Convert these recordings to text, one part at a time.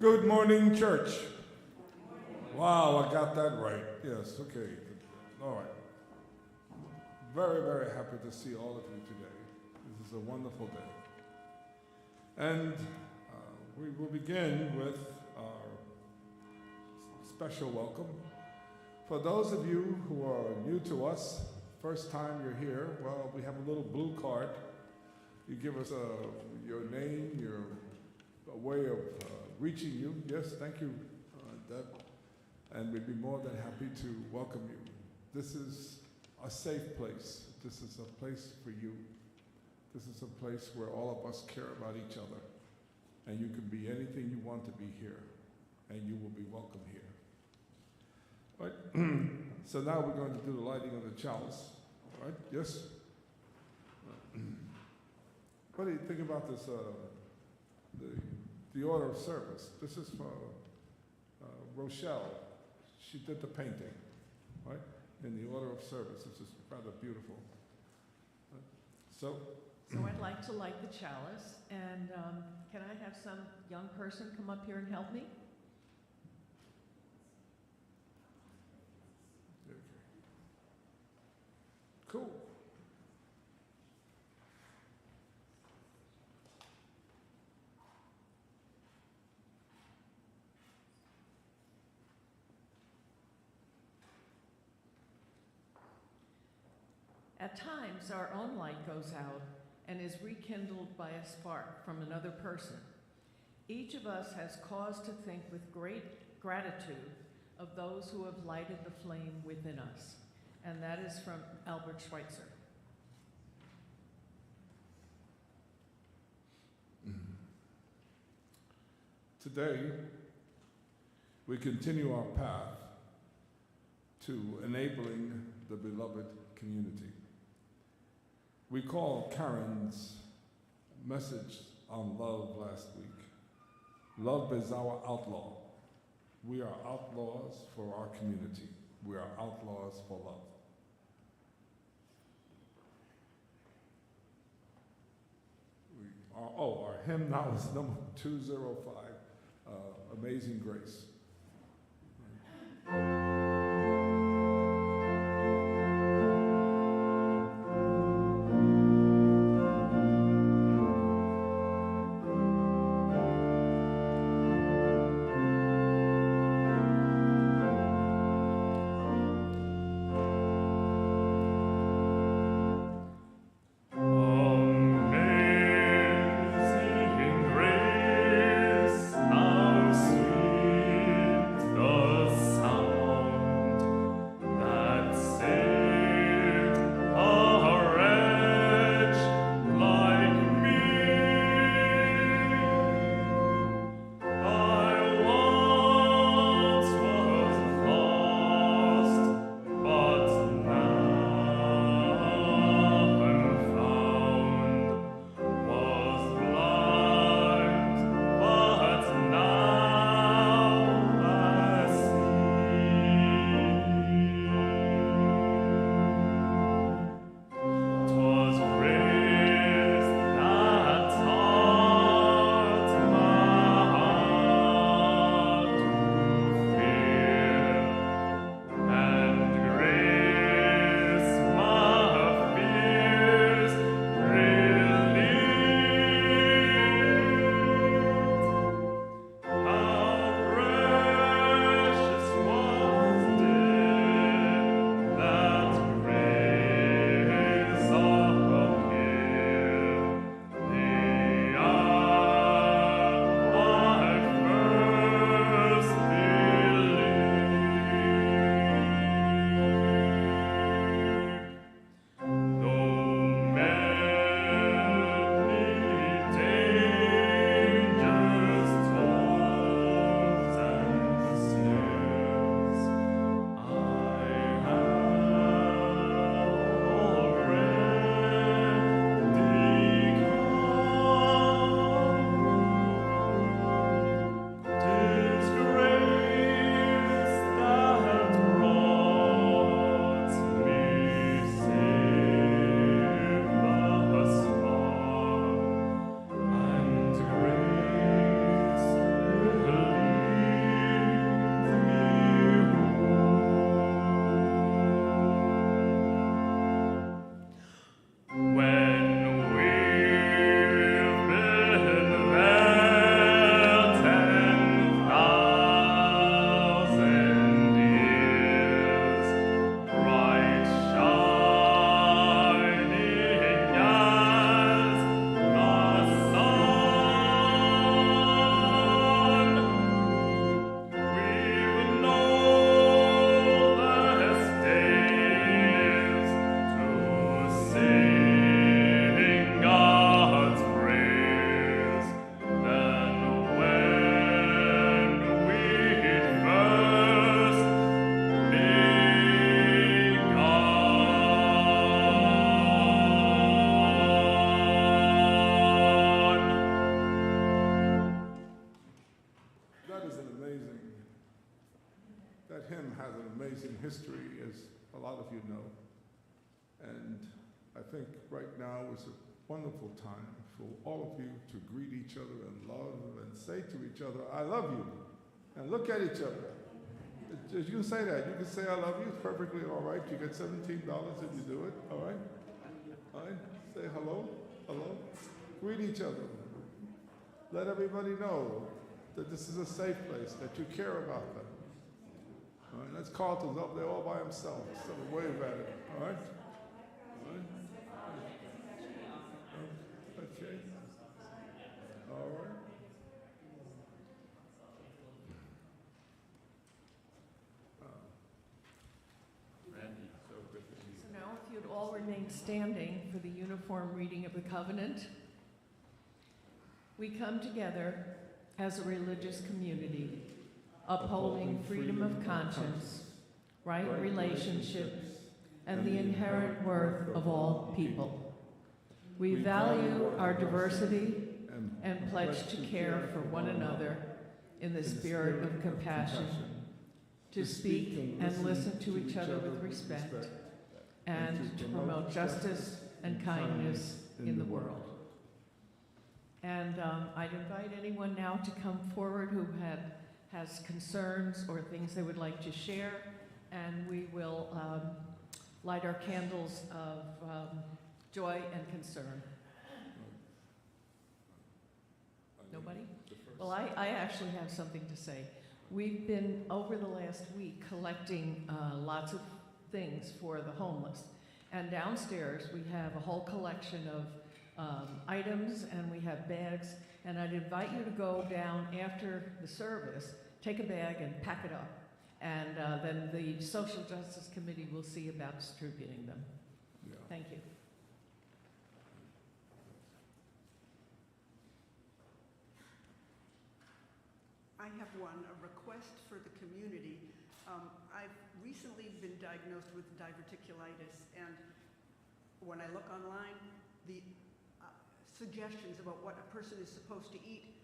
Good morning, church. Wow, I got that right. Yes, okay. All right. Very, very happy to see all of you today. This is a wonderful day. And we will begin with our special welcome. For those of you who are new to us, first time you're here, well, we have a little blue card. You give us your name, your way of reaching you. Yes, thank you, Deb. And we'd be more than happy to welcome you. This is a safe place. This is a place for you. This is a place where all of us care about each other. And you can be anything you want to be here. And you will be welcome here. All right. So now we're going to do the lighting of the chalice. All right? Yes? What do you think about this, the order of service? This is for Rochelle. She did the painting, right? In the order of service. This is rather beautiful. So I'd like to light the chalice, and can I have some young person come up here and help me? Okay. Cool. At times, our own light goes out and is rekindled by a spark from another person. Each of us has cause to think with great gratitude of those who have lighted the flame within us. And that is from Albert Schweitzer. Today, we continue our path to enabling the beloved community. We called Karen's message on love last week. Love is our outlaw. We are outlaws for our community. We are outlaws for love. Our hymn now is number 205, Amazing Grace. Amazing grace, how sweet Hingham has an amazing history, as a lot of you know. And I think right now is a wonderful time for all of you to greet each other and love and say to each other, I love you. And look at each other. You can say that. You can say I love you. It's perfectly all right. You get $17 if you do it. All right? All right? Say hello. Hello. Greet each other. Let everybody know that this is a safe place, that you care about them. All right? That's Carlton's up there all by himself. So wave at it. All right? All right? Okay. All right. So now if you'd all remain standing for the uniform reading of the covenant. We come together as a religious community, upholding freedom of conscience, right relationships, and the inherent worth of all people. We value our diversity and pledge to care for one another in the spirit of compassion, to speak and listen to each other with respect, and to promote justice and kindness in the world. And I'd invite anyone now to come forward who has concerns or things they would like to share, and we will light our candles of joy and concern. Nobody? Well, I actually have something to say. We've been, over the last week, collecting lots of things for the homeless. And downstairs, we have a whole collection of items, and we have bags. And I'd invite you to go down after the service, take a bag and pack it up. And then the Social Justice Committee will see about distributing them. Yeah. Thank you. I have one, a request for the community. I've recently been diagnosed with diverticulitis, and when I look online, the suggestions about what a person is supposed to eat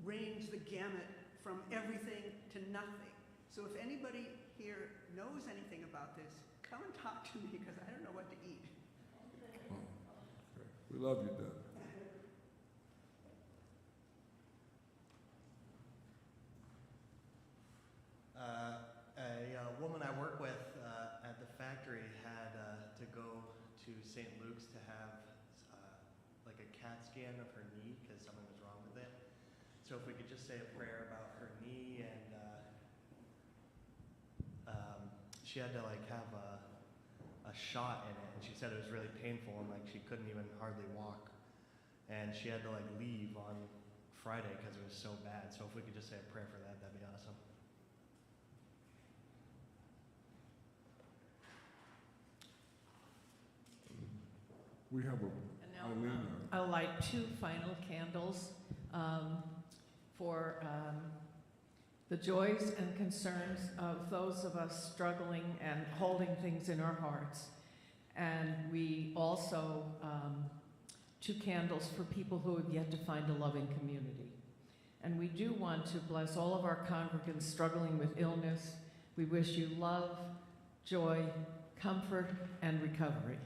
range the gamut from everything to nothing. So if anybody here knows anything about this, come and talk to me, because I don't know what to eat. Oh, okay. We love you, Deb. A woman I work with at the factory had to go to St. Luke's to have like a CAT scan of her knee because something was wrong with it. So if we could just say a prayer about her knee, and she had to like have a shot in it, and she said it was really painful and like she couldn't even hardly walk, and she had to like leave on Friday because it was so bad. So if we could just say a prayer for that, that'd be awesome. We have And now Eileen. I'll light 2 final candles for the joys and concerns of those of us struggling and holding things in our hearts. And we also 2 candles for people who have yet to find a loving community. And we do want to bless all of our congregants struggling with illness. We wish you love, joy, comfort, and recovery.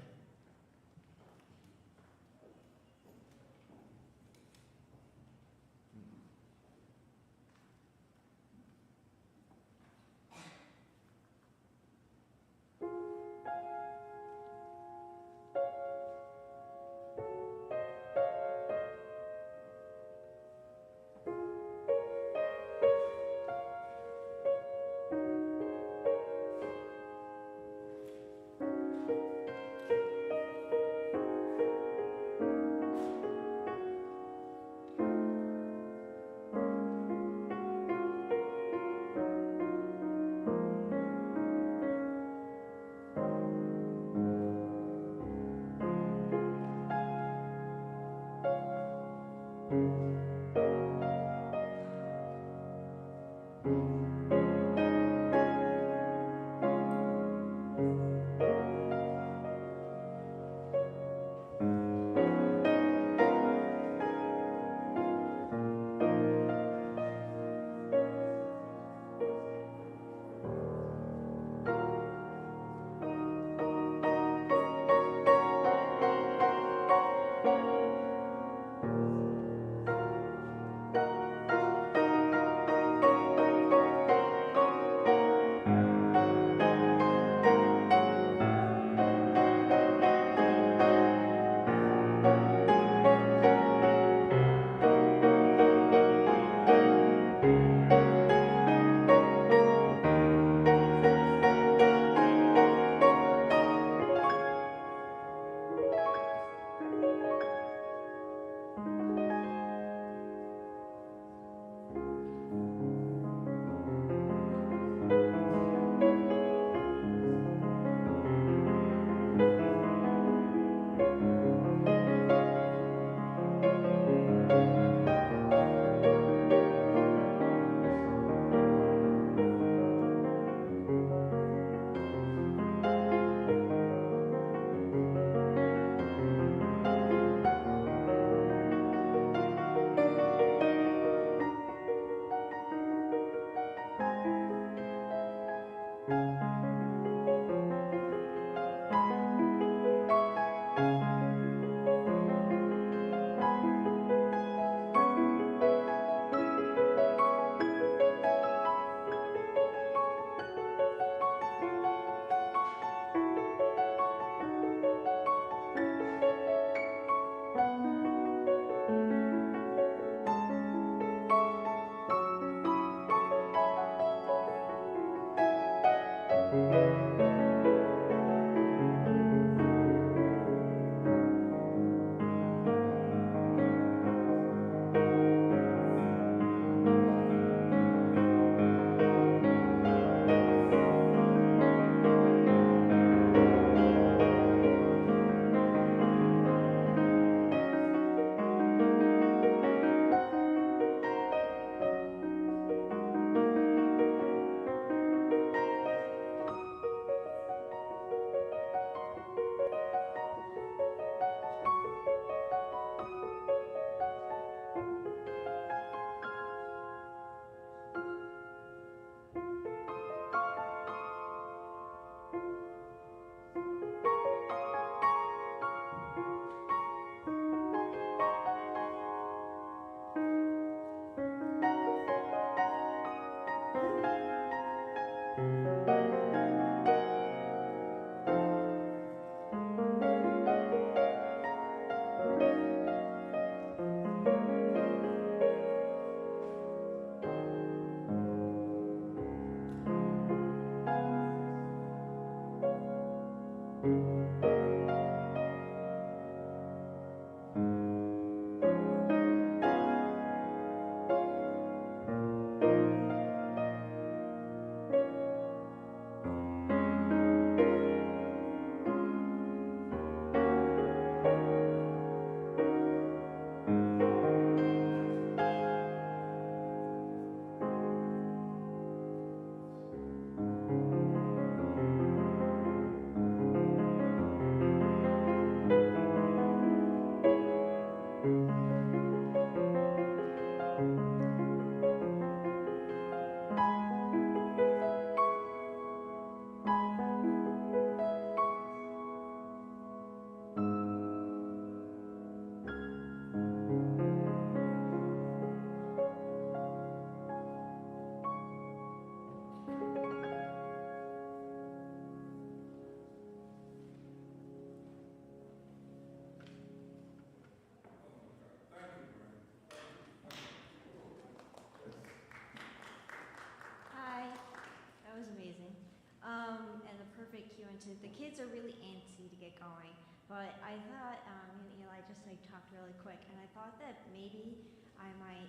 doing to, the kids are really antsy to get going, but I thought, me and Eli just like talked really quick, and I thought that maybe I might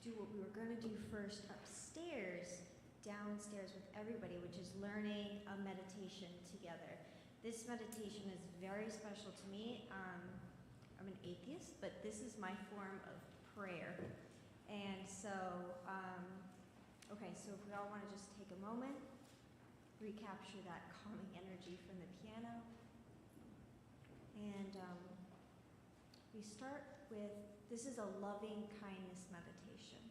do what we were going to do first upstairs, downstairs with everybody, which is learning a meditation together. This meditation is very special to me. I'm an atheist, but this is my form of prayer. And so, okay, so if we all want to just take a moment, recapture that calming energy from the piano. And we start with, this is a loving kindness meditation.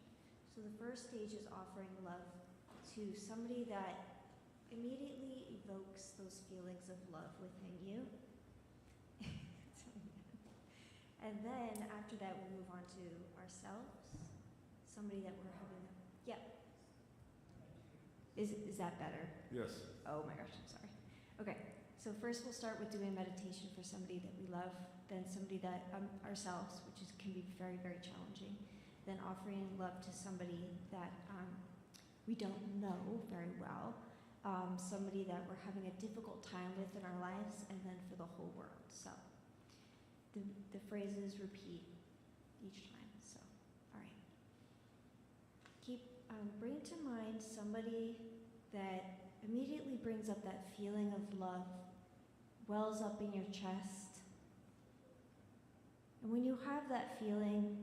So the first stage is offering love to somebody that immediately evokes those feelings of love within you. And then after that, we'll move on to ourselves, somebody that we're having, yep. Is that better? Yes. Oh my gosh, I'm sorry. Okay, so first we'll start with doing meditation for somebody that we love, then somebody that, ourselves, which can be very, very challenging, then offering love to somebody that we don't know very well, somebody that we're having a difficult time with in our lives, and then for the whole world. So the phrases repeat each time, so, all right. Bring to mind somebody that immediately brings up that feeling of love, wells up in your chest. And when you have that feeling,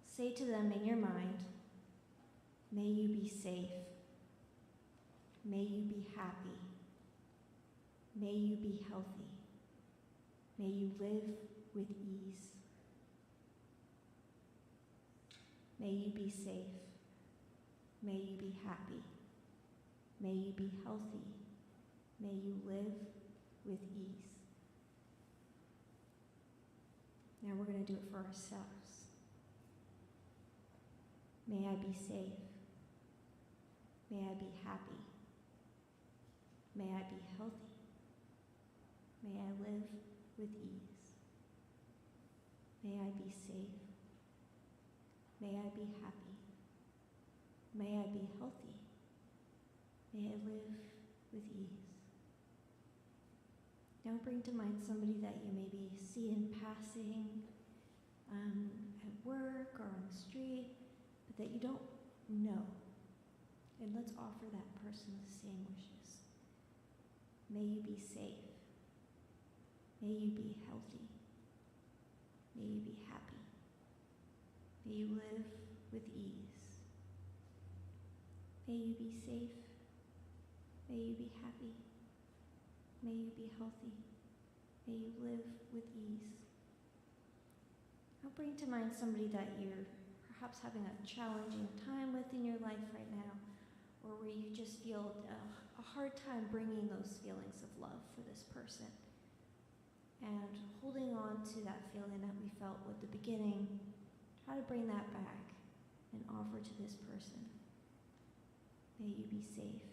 say to them in your mind, may you be safe. May you be happy. May you be healthy. May you live with ease. May you be safe. May you be happy. May you be healthy. May you live with ease. Now we're going to do it for ourselves. May I be safe. May I be happy. May I be healthy. May I live with ease. May I be safe. May I be happy. May I be healthy. May I live with ease. Now bring to mind somebody that you maybe see in passing at work or on the street, but that you don't know. And let's offer that person the same wishes. May you be safe. May you be healthy. May you be happy. May you live with ease. May you be safe. May you be happy. May you be healthy. May you live with ease. Now bring to mind somebody that you're perhaps having a challenging time with in your life right now, or where you just feel a hard time bringing those feelings of love for this person. And holding on to that feeling that we felt at the beginning, try to bring that back and offer to this person. May you be safe.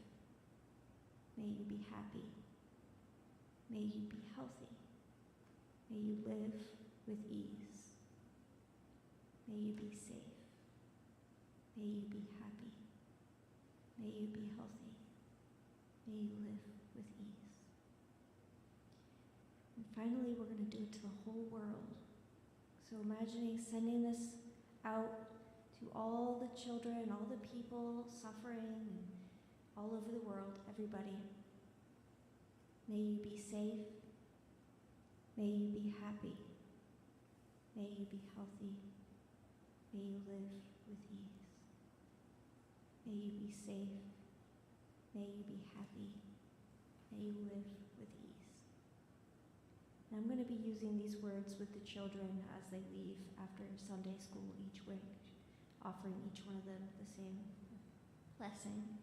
May you be happy. May you be healthy. May you live with ease. May you be safe. May you be happy. May you be healthy. May you live with ease. And finally, we're going to do it to the whole world. So imagining sending this out to all the children, all the people suffering all over the world, everybody. May you be safe. May you be happy. May you be healthy. May you live with ease. May you be safe. May you be happy. May you live with ease. And I'm going to be using these words with the children as they leave after Sunday school each week, offering each one of them the same blessing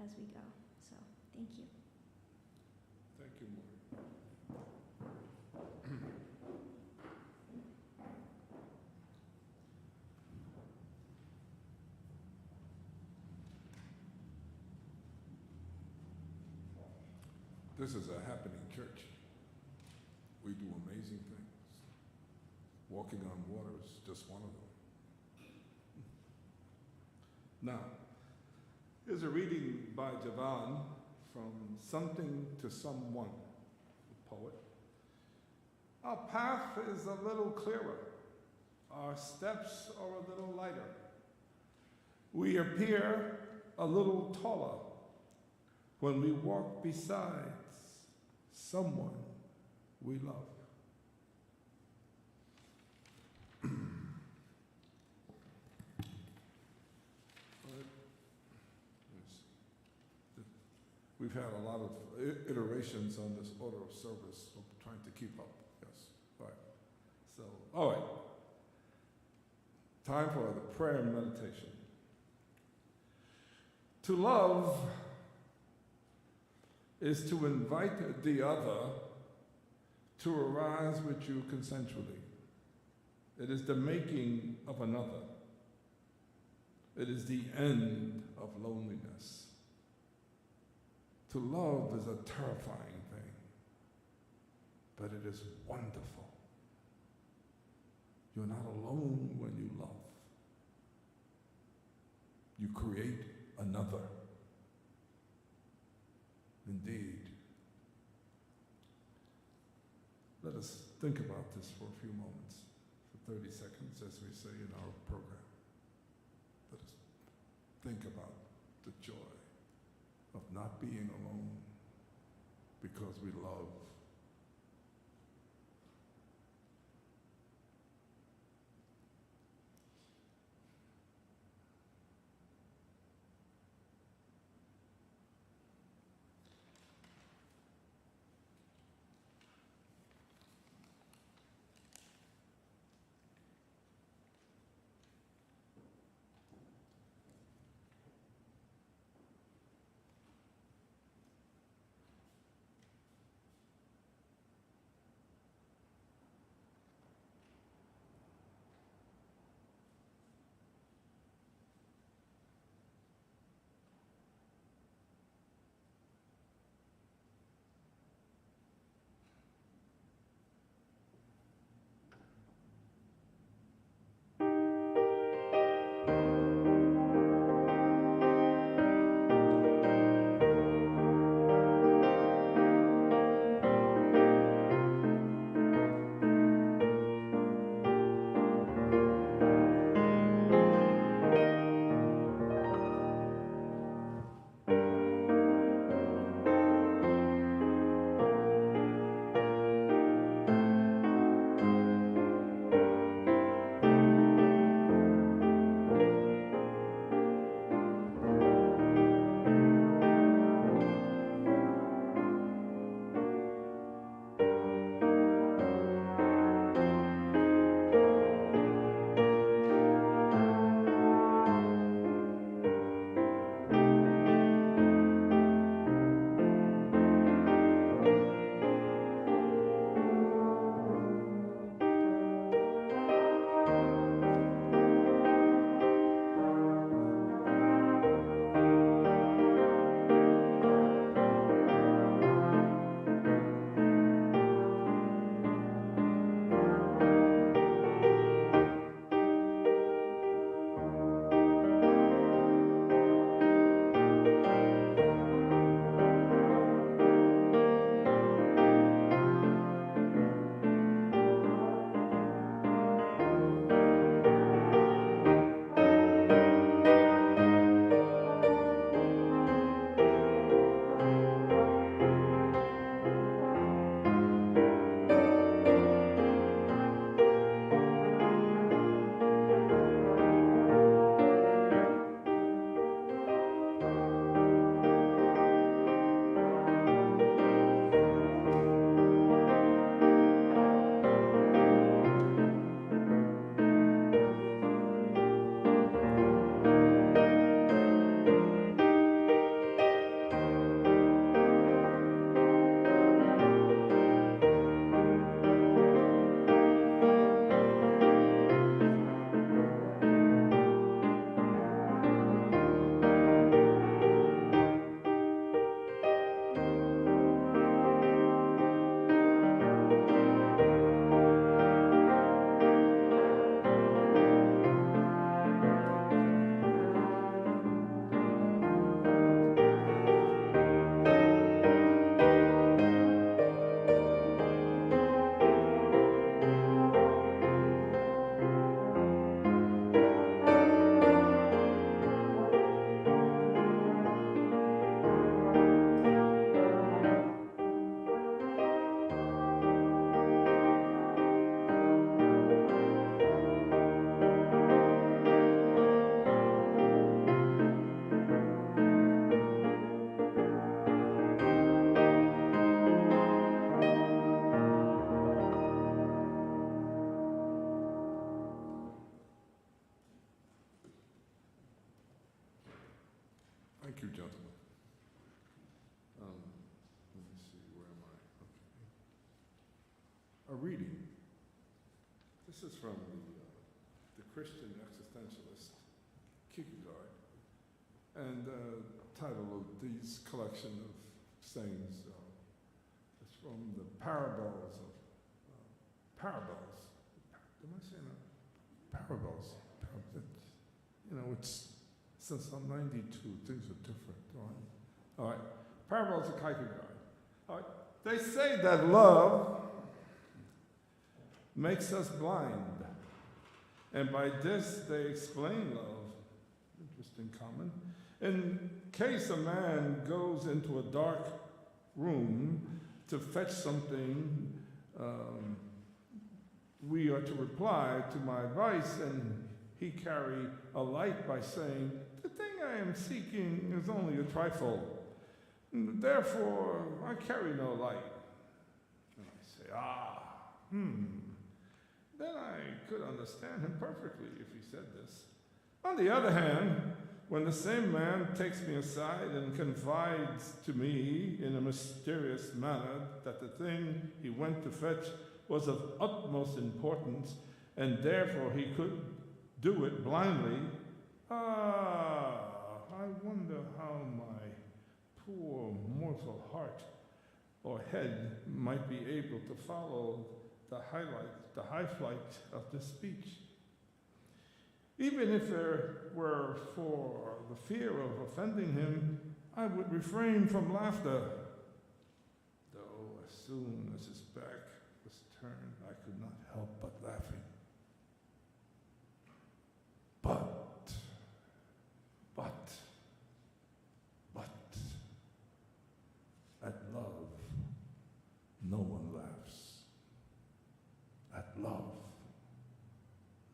as we go. So, thank you. Thank you, Maureen. This is a happening church. We do amazing things. Walking on water is just one of them. Now, here's a reading by Javan from something to someone, the poet. Our path is a little clearer. Our steps are a little lighter. We appear a little taller when we walk beside someone we love. We've had a lot of iterations on this order of service, so trying to keep up. Yes, right. So, all right. Time for the prayer and meditation. To love is to invite the other to arise with you consensually. It is the making of another. It is the end of loneliness. To love is a terrifying thing, but it is wonderful. You're not alone when you love. You create another. Indeed. Let us think about this for a few moments, for 30 seconds, as we say in our program. Let us think about the joy of not being alone because we love. Thank you, gentlemen. Let me see, where am I? Okay. A reading. This is from the Christian existentialist Kierkegaard, and the title of this collection of sayings is from the Parables of Parables. Am I saying that? Parables. You know, it's since I'm 92, things are different. All right. Parables of Kierkegaard. All right. They say that love makes us blind, and by this they explain love. Interesting comment. In case a man goes into a dark room to fetch something, we are to reply to my advice, and he carry a light by saying, "The thing I am seeking is only a trifle. Therefore, I carry no light." And I say, Then I could understand him perfectly if he said this. On the other hand, when the same man takes me aside and confides to me in a mysterious manner that the thing he went to fetch was of utmost importance, and therefore he could do it blindly, I wonder how my poor mortal heart or head might be able to follow the high flight of this speech. Even if there were for the fear of offending him, I would refrain from laughter, though as soon as his back was turned, I could not help but laughing. But, at love, no one laughs. At love,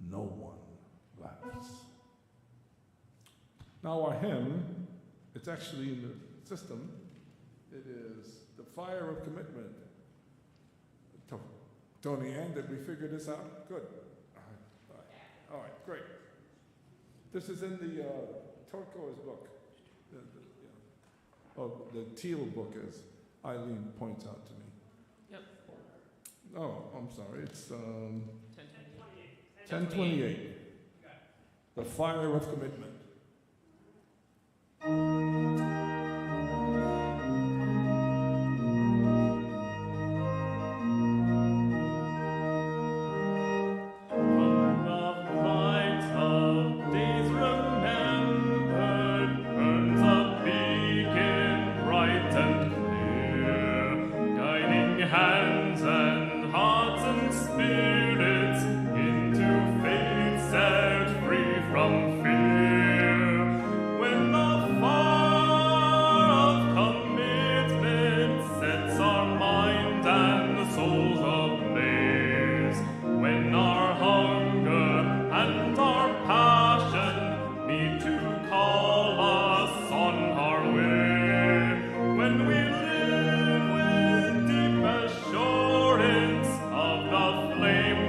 no one laughs. Now our hymn, it's actually in the system. It is The Fire of Commitment. Tony Ann, did we figure this out? Good. All right, great. This is in the turquoise book. The teal book, as Eileen points out to me. Yep. Oh, I'm sorry. It's 1028. The Fire of Commitment. Hands and hearts and spirits into faith set free from fear. When the fire of commitment sets our mind and the souls ablaze, when our hunger and our passion need to call us on our way, when we live with deep assurance of the flame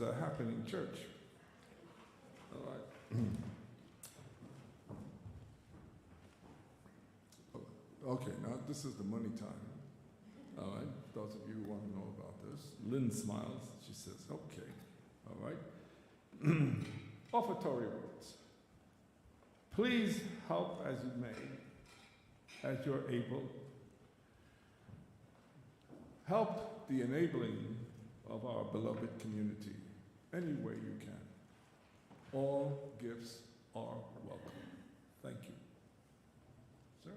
a happening church. All right. Okay, now this is the money time. All right, those of you who want to know about this. Lynn smiles. She says, okay. All right. Offertory words. Please help as you may, as you're able. Help the enabling of our beloved community any way you can. All gifts are welcome. Thank you. Sir?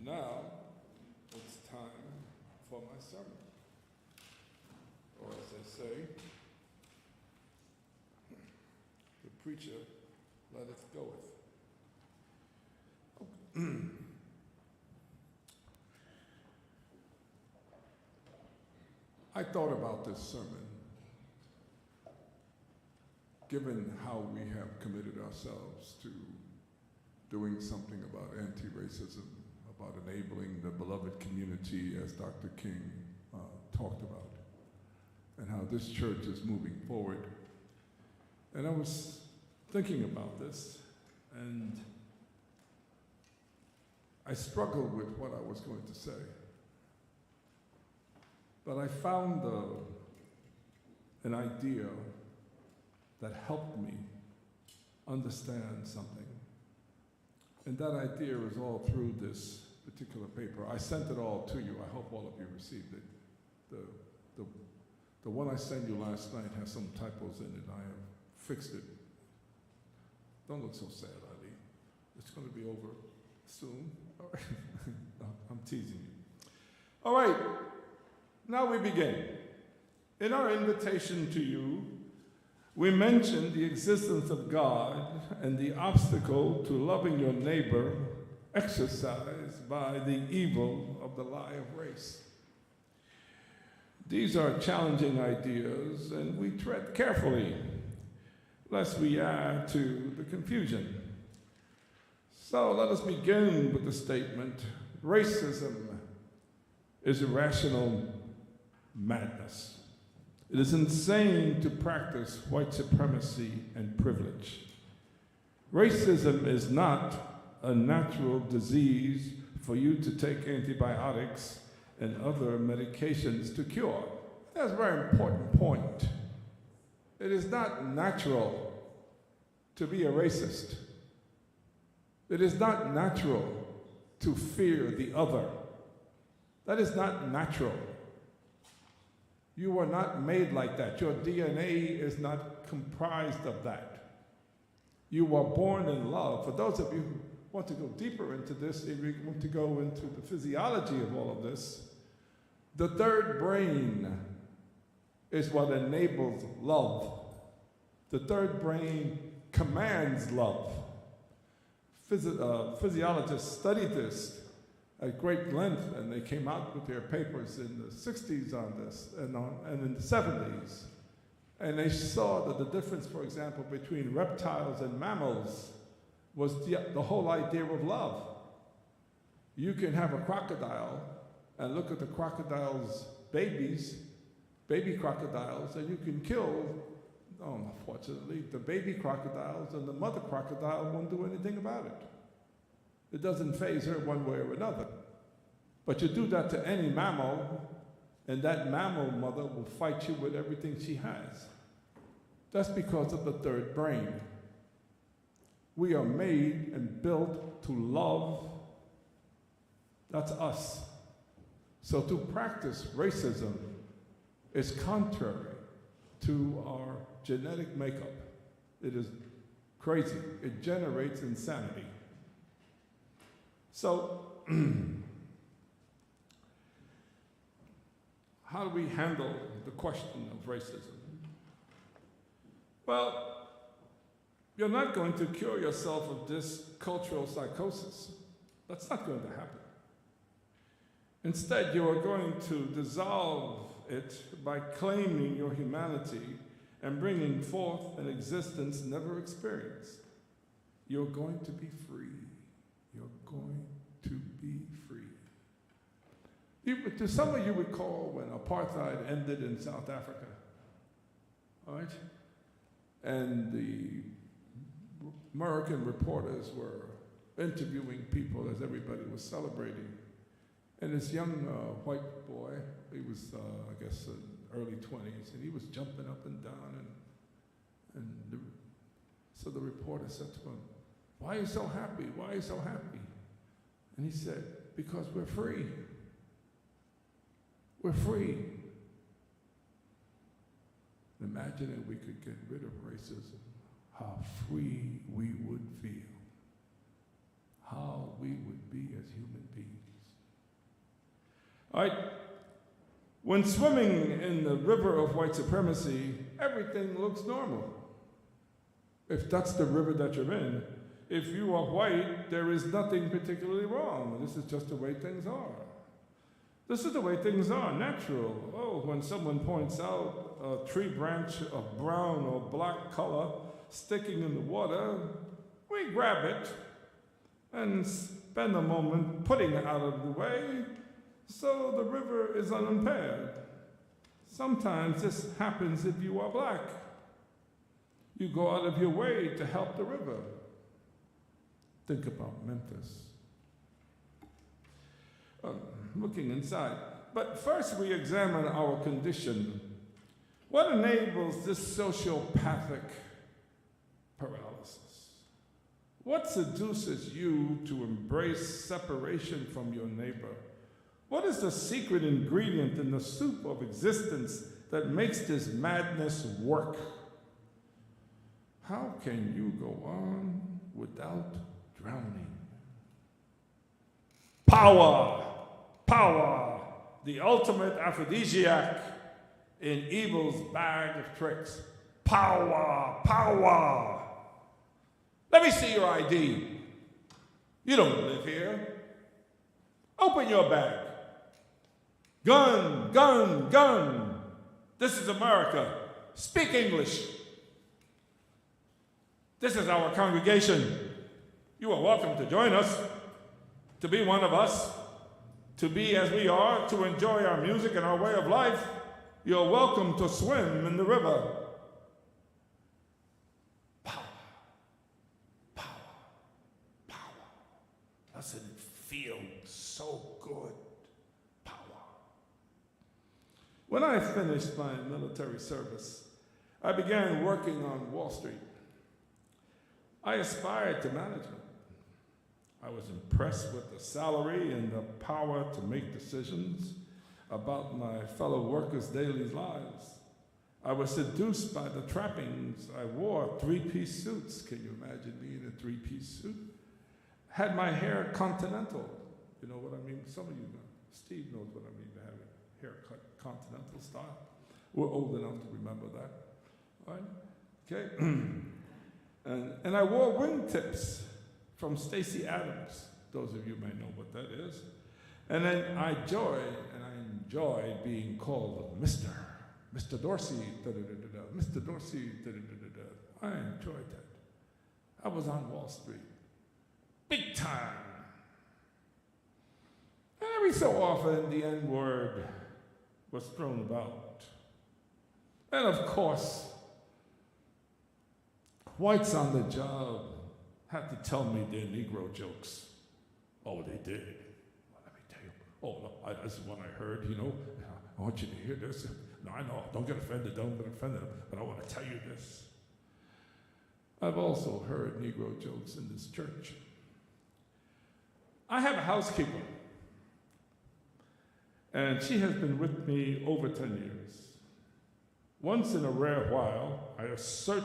Now, it's time for my sermon. Or as they say, the preacher letteth goeth. I thought about this sermon, given how we have committed ourselves to doing something about anti-racism, about enabling the beloved community, as Dr. King talked about, and how this church is moving forward. And I was thinking about this, and I struggled with what I was going to say. But I found an idea that helped me understand something. And that idea is all through this particular paper. I sent it all to you. I hope all of you received it. The one I sent you last night has some typos in it. I have fixed it. Don't look so sad, Eileen. It's going to be over soon. All right. No, I'm teasing you. All right. Now we begin. In our invitation to you, we mentioned the existence of God and the obstacle to loving your neighbor exercised by the evil of the lie of race. These are challenging ideas, and we tread carefully, lest we add to the confusion. So let us begin with the statement, racism is irrational madness. It is insane to practice white supremacy and privilege. Racism is not a natural disease for you to take antibiotics and other medications to cure. That's a very important point. It is not natural to be a racist. It is not natural to fear the other. That is not natural. You are not made like that. Your DNA is not comprised of that. You were born in love. For those of you who want to go deeper into this, if you want to go into the physiology of all of this, the third brain is what enables love. The third brain commands love. Physiologists studied this at great length, and they came out with their papers in the 60s on this and in the 70s. And they saw that the difference, for example, between reptiles and mammals was the whole idea of love. You can have a crocodile and look at the crocodile's babies, baby crocodiles, and you can kill, unfortunately, the baby crocodiles, and the mother crocodile won't do anything about it. It doesn't faze her one way or another. But you do that to any mammal, and that mammal mother will fight you with everything she has. That's because of the third brain. We are made and built to love. That's us. So to practice racism is contrary to our genetic makeup. It is crazy. It generates insanity. So, how do we handle the question of racism? Well, you're not going to cure yourself of this cultural psychosis. That's not going to happen. Instead, you are going to dissolve it by claiming your humanity and bringing forth an existence never experienced. You're going to be free. You're going to be free. To some of you recall when apartheid ended in South Africa, all right? And the American reporters were interviewing people as everybody was celebrating. And this young white boy, he was, I guess, early 20s, and he was jumping up and down. So the reporter said to him, "Why are you so happy? Why are you so happy?" And he said, "Because we're free. We're free." Imagine if we could get rid of racism, how free we would feel, how we would be as human beings. All right, when swimming in the river of white supremacy, everything looks normal. If that's the river that you're in, if you are white, there is nothing particularly wrong. This is just the way things are. This is the way things are, natural. Oh, when someone points out a tree branch of brown or black color sticking in the water, we grab it and spend a moment putting it out of the way so the river is unimpaired. Sometimes this happens if you are black. You go out of your way to help the river. Think about Memphis. Looking inside. But first we examine our condition. What enables this sociopathic paralysis? What seduces you to embrace separation from your neighbor? What is the secret ingredient in the soup of existence that makes this madness work? How can you go on without drowning? Power, power, the ultimate aphrodisiac in evil's bag of tricks. Power, power. Let me see your ID. You don't live here. Open your bag. Gun, gun, gun. This is America. Speak English. This is our congregation. You are welcome to join us, to be one of us, to be as we are, to enjoy our music and our way of life. You're welcome to swim in the river. Power, power, power. Doesn't it feel so good? Power. When I finished my military service, I began working on Wall Street. I aspired to management. I was impressed with the salary and the power to make decisions about my fellow workers' daily lives. I was seduced by the trappings. I wore three-piece suits. Can you imagine me in a three-piece suit? Had my hair continental. You know what I mean? Some of you know. Steve knows what I mean by having haircut continental style. We're old enough to remember that. All right? Okay? And I wore wingtips from Stacey Adams. Those of you may know what that is. And then I enjoyed being called Mr. Dorsey, Mr. Dorsey, I enjoyed that. I was on Wall Street, big time. And every so often, the N-word was thrown about. And of course, whites on the job had to tell me their Negro jokes. Oh, they did. Well, let me tell you. Oh, no, this is one I heard, you know. I want you to hear this. No, I know. Don't get offended. Don't get offended. But I want to tell you this. I've also heard Negro jokes in this church. I have a housekeeper. And she has been with me over 10 years. Once in a rare while, I assert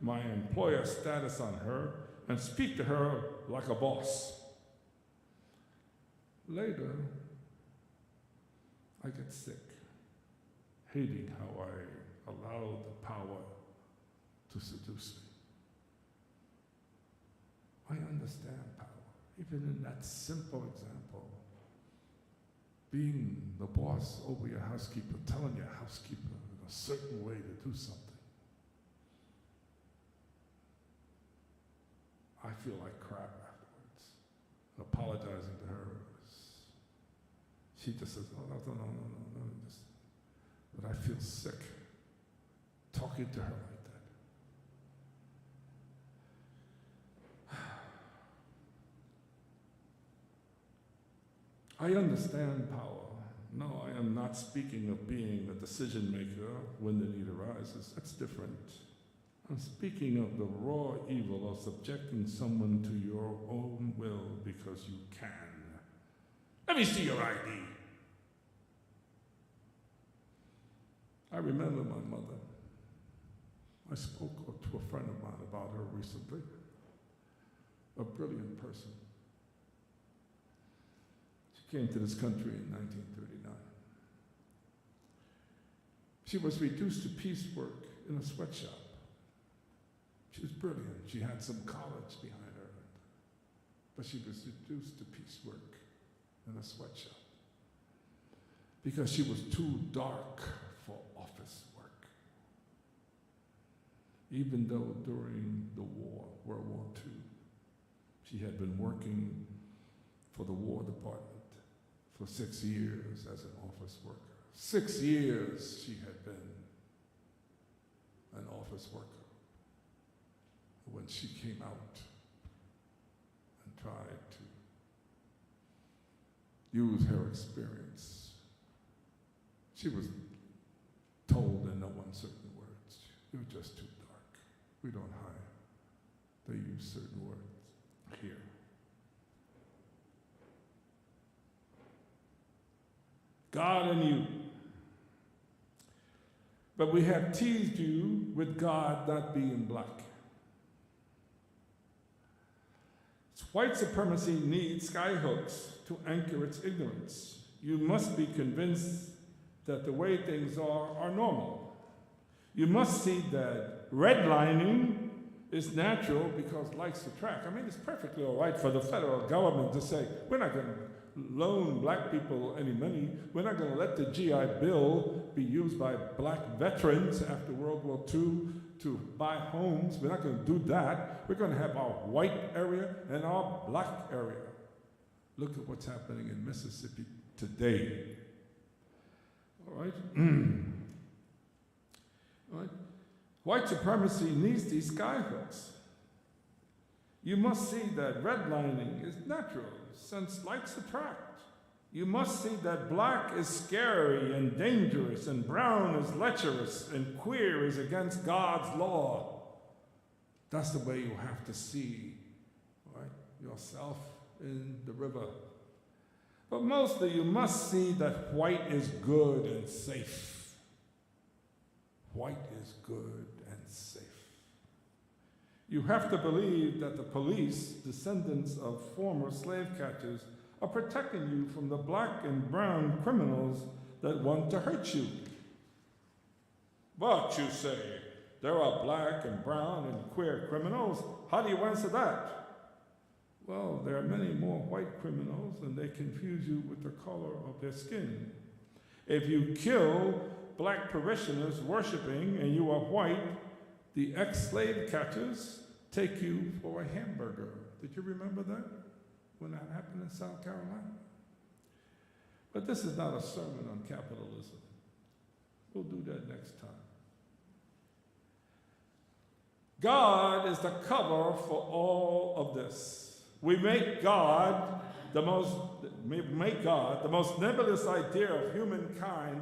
my employer status on her and speak to her like a boss. Later, I get sick, hating how I allowed the power to seduce me. I understand power, even in that simple example. Being the boss over your housekeeper, telling your housekeeper in a certain way to do something. I feel like crap afterwards. And apologizing to her. She just says, oh, no. But I feel sick talking to her like that. I understand power. No, I am not speaking of being a decision maker when the need arises. That's different. I'm speaking of the raw evil of subjecting someone to your own will because you can. Let me see your ID. I remember my mother. I spoke to a friend of mine about her recently. A brilliant person. She came to this country in 1939. She was reduced to piecework in a sweatshop. She was brilliant. She had some college behind her. But she was reduced to piecework in a sweatshop because she was too dark for office work. Even though during the war, World War II, she had been working for the War Department for 6 years as an office worker. 6 years she had been an office worker. When she came out and tried to use her experience, she was told in no uncertain words, you're just too dark. We don't hire. They use certain words here. God and you. But we have teased you with God not being black. White supremacy needs skyhooks to anchor its ignorance. You must be convinced that the way things are normal. You must see that redlining is natural because likes attract. I mean, it's perfectly all right for the federal government to say, we're not going to loan black people any money. We're not going to let the GI Bill be used by black veterans after World War II to buy homes. We're not going to do that. We're going to have our white area and our black area. Look at what's happening in Mississippi today. All right? All right? White supremacy needs these skyhooks. You must see that redlining is natural, since likes attract. You must see that black is scary and dangerous, and brown is lecherous, and queer is against God's law. That's the way you have to see, right, yourself in the river. But mostly you must see that white is good and safe. White is good and safe. You have to believe that the police, descendants of former slave catchers, are protecting you from the black and brown criminals that want to hurt you. But you say, there are black and brown and queer criminals. How do you answer that? Well, there are many more white criminals, and they confuse you with the color of their skin. If you kill black parishioners worshiping and you are white, the ex-slave catchers take you for a hamburger. Did you remember that when that happened in South Carolina? But this is not a sermon on capitalism. We'll do that next time. God is the cover for all of this. We make God the most nebulous idea of humankind,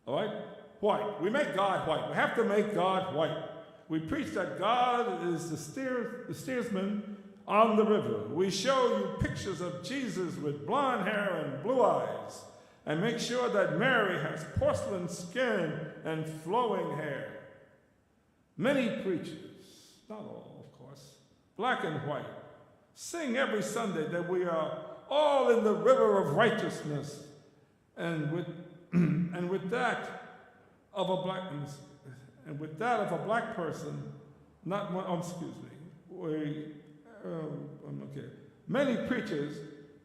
all right? White. We make God white. We have to make God white. We preach that God is the steersman on the river. We show you pictures of Jesus with blonde hair and blue eyes, and make sure that Mary has porcelain skin and flowing hair. Many preachers, not all, of course, black and white, sing every Sunday that we are all in the river of righteousness, and with that of a black person, not one. Excuse me. Many preachers,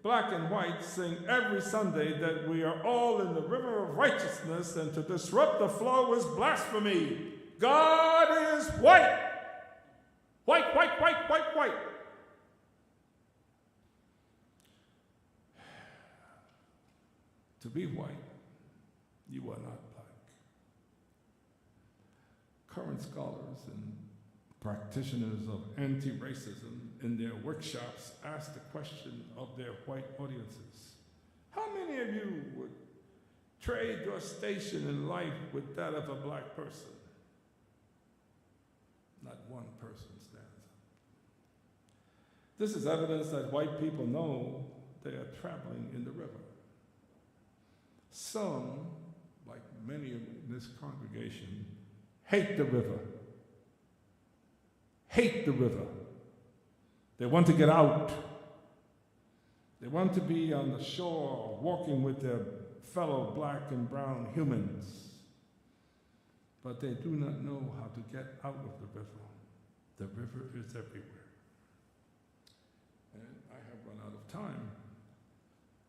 black and white, sing every Sunday that we are all in the river of righteousness, and to disrupt the flow is blasphemy. God is white. White, white, white, white, white. To be white, you are not black. Current scholars and practitioners of anti-racism in their workshops ask the question of their white audiences. How many of you would trade your station in life with that of a black person? Not one person stands up. This is evidence that white people know they are traveling in the river. Some, like many in this congregation, hate the river. Hate the river. They want to get out. They want to be on the shore walking with their fellow black and brown humans. But they do not know how to get out of the river. The river is everywhere. And I have run out of time.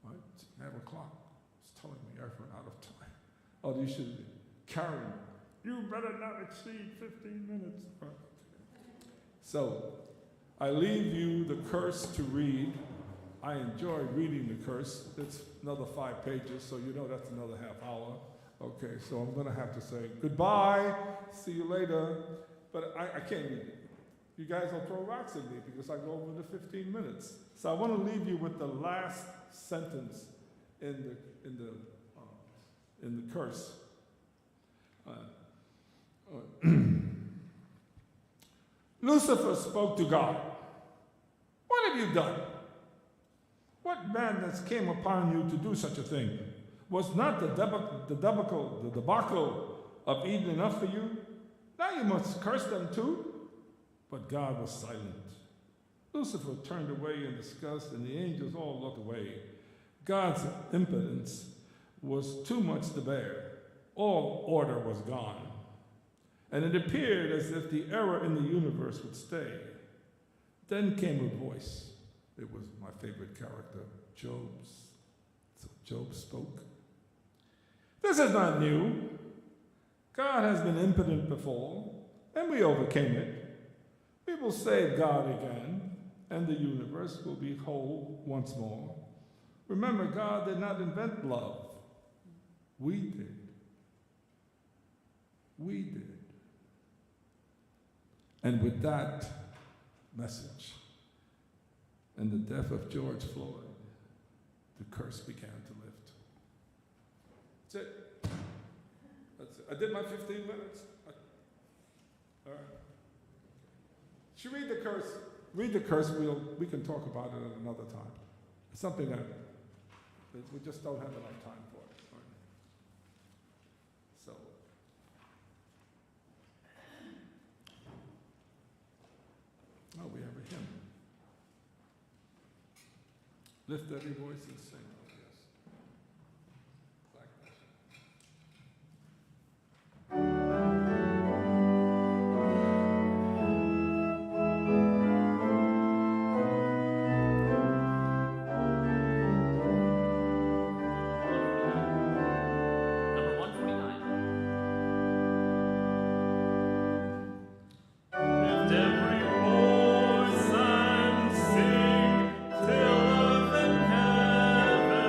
Right? It's 9 o'clock. It's telling me I've run out of time. Oh, you should carry me. You better not exceed 15 minutes. Right. So, I leave you the curse to read. I enjoy reading the curse. It's another 5 pages, so you know that's another half hour. Okay, so I'm going to have to say goodbye, see you later, but I can't read it. You guys will throw rocks at me because I go over the 15 minutes. So I want to leave you with the last sentence in the curse. Lucifer spoke to God. What have you done? What madness came upon you to do such a thing? Was not the debacle of Eden enough for you? Now you must curse them too. But God was silent. Lucifer turned away in disgust, and the angels all looked away. God's impotence was too much to bear. All order was gone, and it appeared as if the error in the universe would stay. Then came a voice. It was my favorite character, Job's. So Job spoke. This is not new. God has been impotent before, and we overcame it. We will save God again, and the universe will be whole once more. Remember, God did not invent love. We did. We did. And with that message and the death of George Floyd, the curse began to lift. That's it. That's it. I did my 15 minutes. All right. Should read the curse. Read the curse. We can talk about it at another time. It's something that we just don't have enough time for it. Right? So. Oh, we have a hymn. Lift every voice and sing. Oh, yes. Black Nation. Number 149. Lift every voice and sing till earth and heaven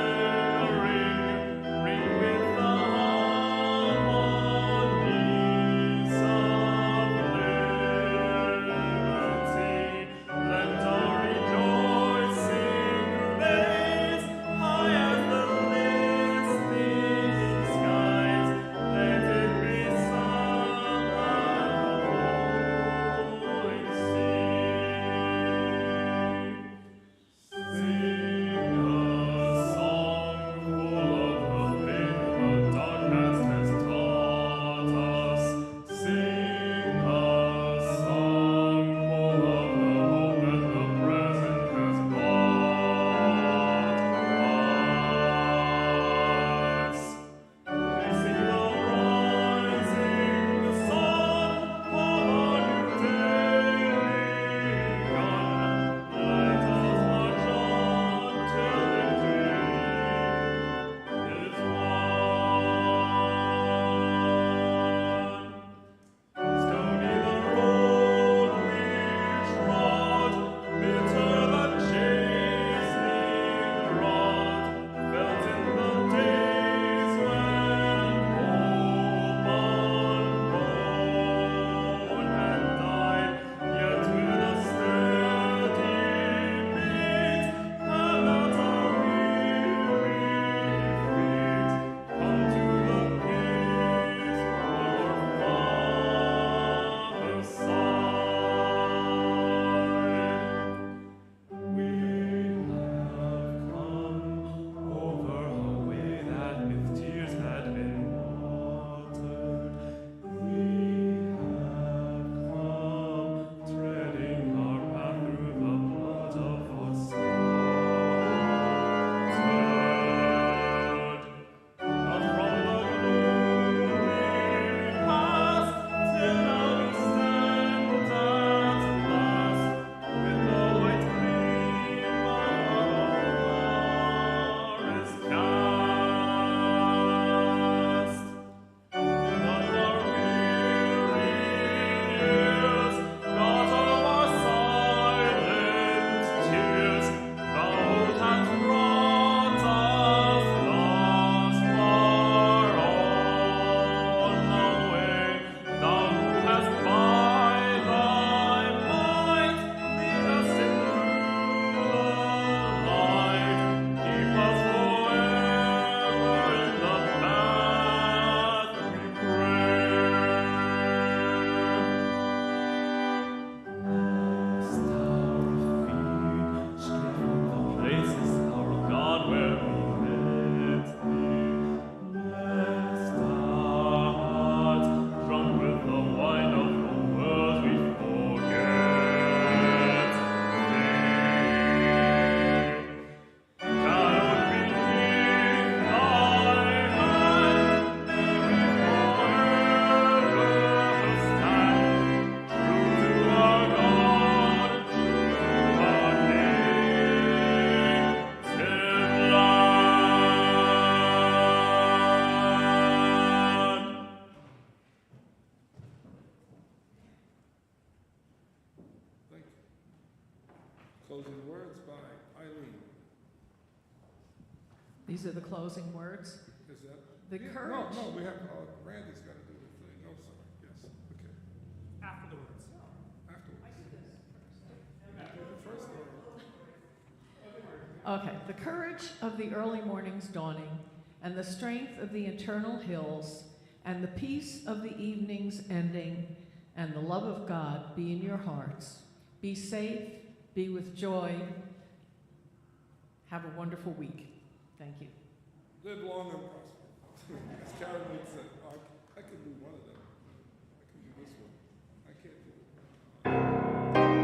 closing words by Eileen. These are the closing words. Is that? The Yeah, courage. No, we have, Randy's got to do the thing. No, sorry. Yes, okay. Afterwards. Afterwards. You do the first word. Okay. The courage of the early morning's dawning, and the strength of the eternal hills, and the peace of the evening's ending, and the love of God be in your hearts. Be safe, be with joy. Have a wonderful week. Thank you. Live long and prosper. As Karen Lee said, I can do one of them. I can do this one. I can't do it.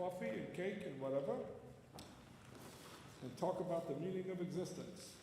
coffee and cake and whatever, and talk about the meaning of existence.